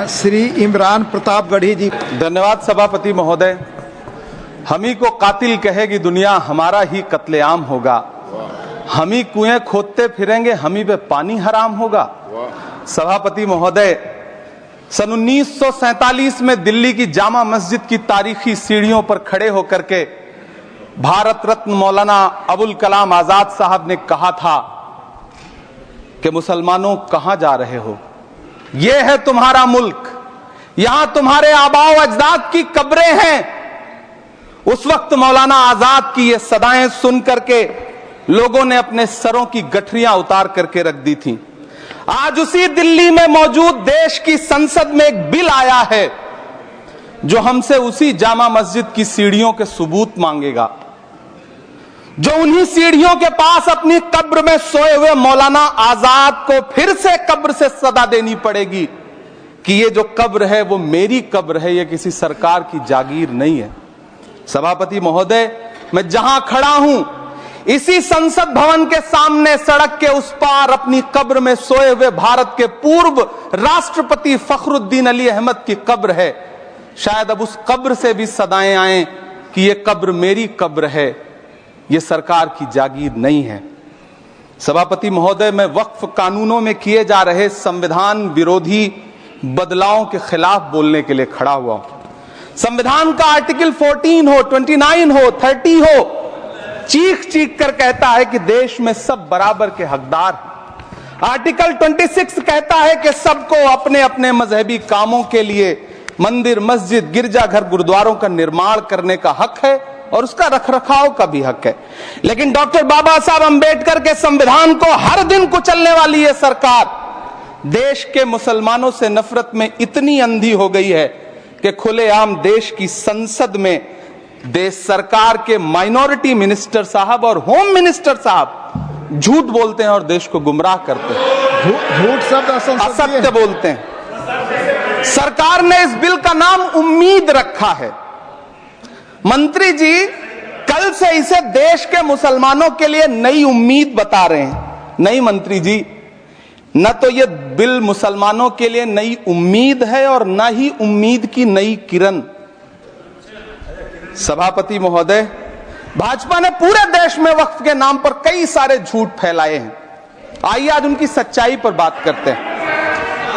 श्री इमरान प्रतापगढ़ी जी। धन्यवाद सभापति महोदय। हम ही को कातिल कहेगी दुनिया, हमारा ही कत्लेआम होगा। हम ही कुएं खोदते फिरेंगे, हम ही पे पानी हराम होगा। सभापति महोदय, सन 1947 में दिल्ली की जामा मस्जिद की तारीखी सीढ़ियों पर खड़े होकर के भारत रत्न मौलाना अबुल कलाम आजाद साहब ने कहा था कि मुसलमानों कहां जा रहे हो, यह है तुम्हारा मुल्क, यहां तुम्हारे आबाओ अजदाद की कब्रें हैं। उस वक्त मौलाना आजाद की ये सदाएं सुन करके लोगों ने अपने सरों की गठरियां उतार करके रख दी थी। आज उसी दिल्ली में मौजूद देश की संसद में एक बिल आया है जो हमसे उसी जामा मस्जिद की सीढ़ियों के सबूत मांगेगा, जो उन्हीं सीढ़ियों के पास अपनी कब्र में सोए हुए मौलाना आजाद को फिर से कब्र से सदा देनी पड़ेगी कि ये जो कब्र है वो मेरी कब्र है, ये किसी सरकार की जागीर नहीं है। सभापति महोदय, मैं जहां खड़ा हूं इसी संसद भवन के सामने सड़क के उस पार अपनी कब्र में सोए हुए भारत के पूर्व राष्ट्रपति फखरुद्दीन अली अहमद की कब्र है। शायद अब उस कब्र से भी सदाएं आए कि ये कब्र मेरी कब्र है, ये सरकार की जागीर नहीं है। सभापति महोदय, मैं वक्फ कानूनों में किए जा रहे संविधान विरोधी बदलावों के खिलाफ बोलने के लिए खड़ा हुआ हूं। संविधान का आर्टिकल 14 हो, 29 हो, 30 हो, चीख चीख कर कहता है कि देश में सब बराबर के हकदार हैं। आर्टिकल 26 कहता है कि सबको अपने अपने मजहबी कामों के लिए मंदिर, मस्जिद, गिरजाघर, गुरुद्वारों का निर्माण करने का हक है और उसका रखरखाव का भी हक है। लेकिन डॉक्टर बाबा साहब अंबेडकर के संविधान को हर दिन कुचलने वाली ये सरकार देश के मुसलमानों से नफरत में इतनी अंधी हो गई है कि खुलेआम देश की संसद में देश सरकार के माइनॉरिटी मिनिस्टर साहब और होम मिनिस्टर साहब झूठ बोलते हैं और देश को गुमराह करते हैं, झूठ शब्द असत्य बोलते हैं। सरकार ने इस बिल का नाम उम्मीद रखा है। मंत्री जी कल से इसे देश के मुसलमानों के लिए नई उम्मीद बता रहे हैं। नहीं मंत्री जी, न तो यह बिल मुसलमानों के लिए नई उम्मीद है और न ही उम्मीद की नई किरण। सभापति महोदय, भाजपा ने पूरे देश में वक्फ के नाम पर कई सारे झूठ फैलाए हैं। आइए आज उनकी सच्चाई पर बात करते हैं।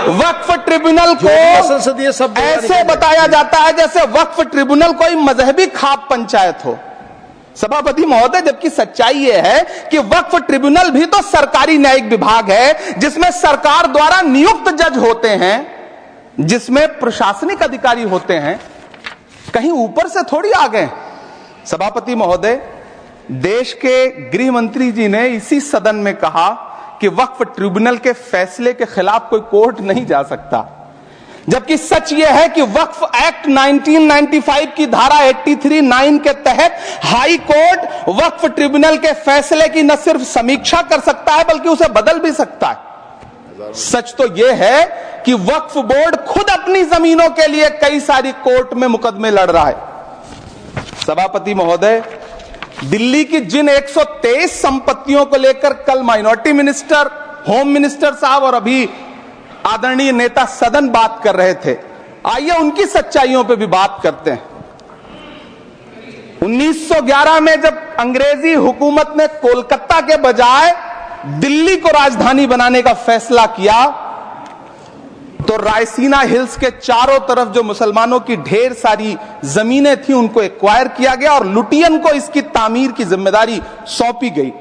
वक्फ ट्रिब्यूनल को ऐसे बताया जाता है जैसे वक्फ ट्रिब्यूनल कोई मजहबी खाप पंचायत हो। सभापति महोदय, जबकि सच्चाई यह है कि वक्फ ट्रिब्यूनल भी तो सरकारी न्यायिक विभाग है जिसमें सरकार द्वारा नियुक्त जज होते हैं, जिसमें प्रशासनिक अधिकारी होते हैं, कहीं ऊपर से थोड़ी आ गए। सभापति महोदय, देश के गृह मंत्री जी ने इसी सदन में कहा कि वक्फ ट्रिब्यूनल के फैसले के खिलाफ कोई कोर्ट नहीं जा सकता, जबकि सच यह है कि वक्फ एक्ट 1995 की धारा 83(9) के तहत हाई कोर्ट वक्फ ट्रिब्यूनल के फैसले की न सिर्फ समीक्षा कर सकता है बल्कि उसे बदल भी सकता है। सच तो यह है कि वक्फ बोर्ड खुद अपनी जमीनों के लिए कई सारी कोर्ट में मुकदमे लड़ रहा है। सभापति महोदय, दिल्ली की जिन 123 संपत्तियों को लेकर कल माइनॉरिटी मिनिस्टर, होम मिनिस्टर साहब और अभी आदरणीय नेता सदन बात कर रहे थे, आइए उनकी सच्चाइयों पे भी बात करते हैं। 1911 में जब अंग्रेजी हुकूमत ने कोलकाता के बजाय दिल्ली को राजधानी बनाने का फैसला किया तो रायसीना हिल्स के चारों तरफ जो मुसलमानों की ढेर सारी जमीनें थी उनको एक्वायर किया गया और लुटियन को इसकी तामीर की जिम्मेदारी सौंपी गई।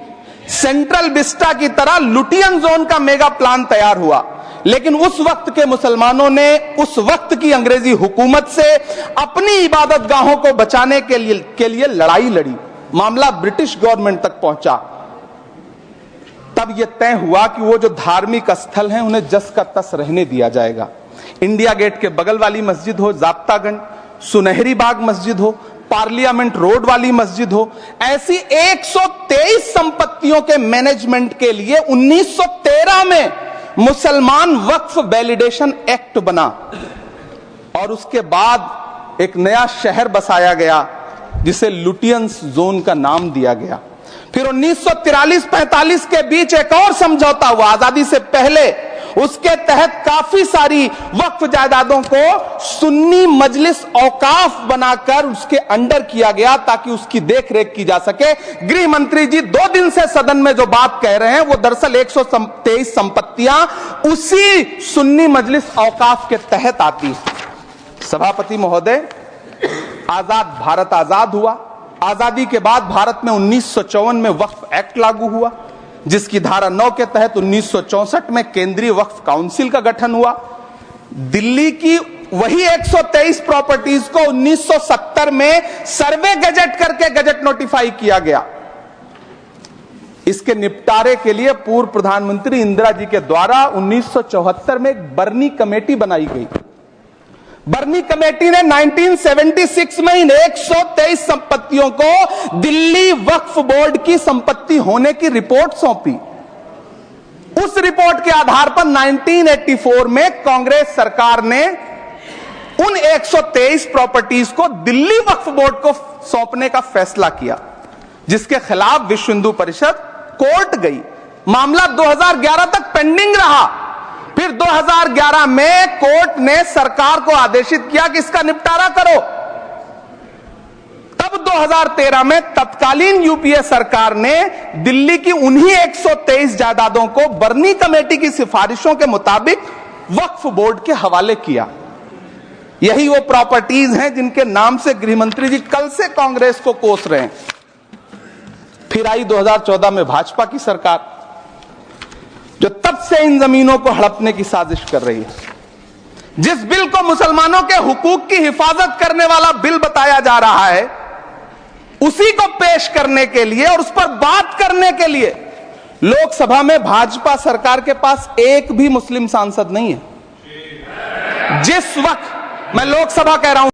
सेंट्रल विस्टा की तरह लुटियन जोन का मेगा प्लान तैयार हुआ, लेकिन उस वक्त के मुसलमानों ने उस वक्त की अंग्रेजी हुकूमत से अपनी इबादत गाहों को बचाने के लिए लड़ाई लड़ी। मामला ब्रिटिश गवर्नमेंट तक पहुंचा। तब यह तय हुआ कि वो जो धार्मिक स्थल हैं उन्हें जस का तस रहने दिया जाएगा। इंडिया गेट के बगल वाली मस्जिद हो, जाप्तागंज, सुनहरी बाग मस्जिद हो, पार्लियामेंट रोड वाली मस्जिद हो, ऐसी 123 संपत्तियों के मैनेजमेंट के लिए 1913 में मुसलमान वक्फ वैलिडेशन एक्ट बना और उसके बाद एक नया शहर बसाया गया जिसे लुटियंस जोन का नाम दिया गया। फिर 1943-45 के बीच एक और समझौता हुआ आजादी से पहले उसके तहत काफी सारी वक्फ जायदादों को सुन्नी मजलिस औकाफ बनाकर उसके अंडर किया गया ताकि उसकी देखरेख की जा सके। गृह मंत्री जी 2 दिन से सदन में जो बात कह रहे हैं वो दरअसल 123 संपत्तियां उसी सुन्नी मजलिस औकाफ के तहत आती है। सभापति महोदय, आजाद भारत आजाद हुआ। आजादी के बाद भारत में 1954 में वक्फ एक्ट लागू हुआ, जिसकी धारा 9 के तहत 1964 में केंद्रीय वक्फ काउंसिल का गठन हुआ। दिल्ली की वही 123 प्रॉपर्टीज को 1970 में सर्वे गजट करके गजट नोटिफाई किया गया। इसके निपटारे के लिए पूर्व प्रधानमंत्री इंदिरा जी के द्वारा 1974 में एक बर्नी कमेटी बनाई गई। बर्नी कमेटी ने 1976 में इन 123 संपत्तियों को दिल्ली वक्फ बोर्ड की संपत्ति होने की रिपोर्ट सौंपी। उस रिपोर्ट के आधार पर 1984 में कांग्रेस सरकार ने उन 123 प्रॉपर्टीज को दिल्ली वक्फ बोर्ड को सौंपने का फैसला किया, जिसके खिलाफ विश्व हिंदू परिषद कोर्ट गई। मामला 2011 तक पेंडिंग रहा। फिर 2011 में कोर्ट ने सरकार को आदेशित किया कि इसका निपटारा करो। तब 2013 में तत्कालीन यूपीए सरकार ने दिल्ली की उन्हीं 123 जायदादों को बर्नी कमेटी की सिफारिशों के मुताबिक वक्फ बोर्ड के हवाले किया। यही वो प्रॉपर्टीज हैं जिनके नाम से गृह मंत्री जी कल से कांग्रेस को कोस रहे हैं। फिर आई 2014 में भाजपा की सरकार, जो तब से इन जमीनों को हड़पने की साजिश कर रही है। जिस बिल को मुसलमानों के हुकूक की हिफाजत करने वाला बिल बताया जा रहा है, उसी को पेश करने के लिए और उस पर बात करने के लिए लोकसभा में भाजपा सरकार के पास एक भी मुस्लिम सांसद नहीं है। जिस वक्त मैं लोकसभा कह रहा हूं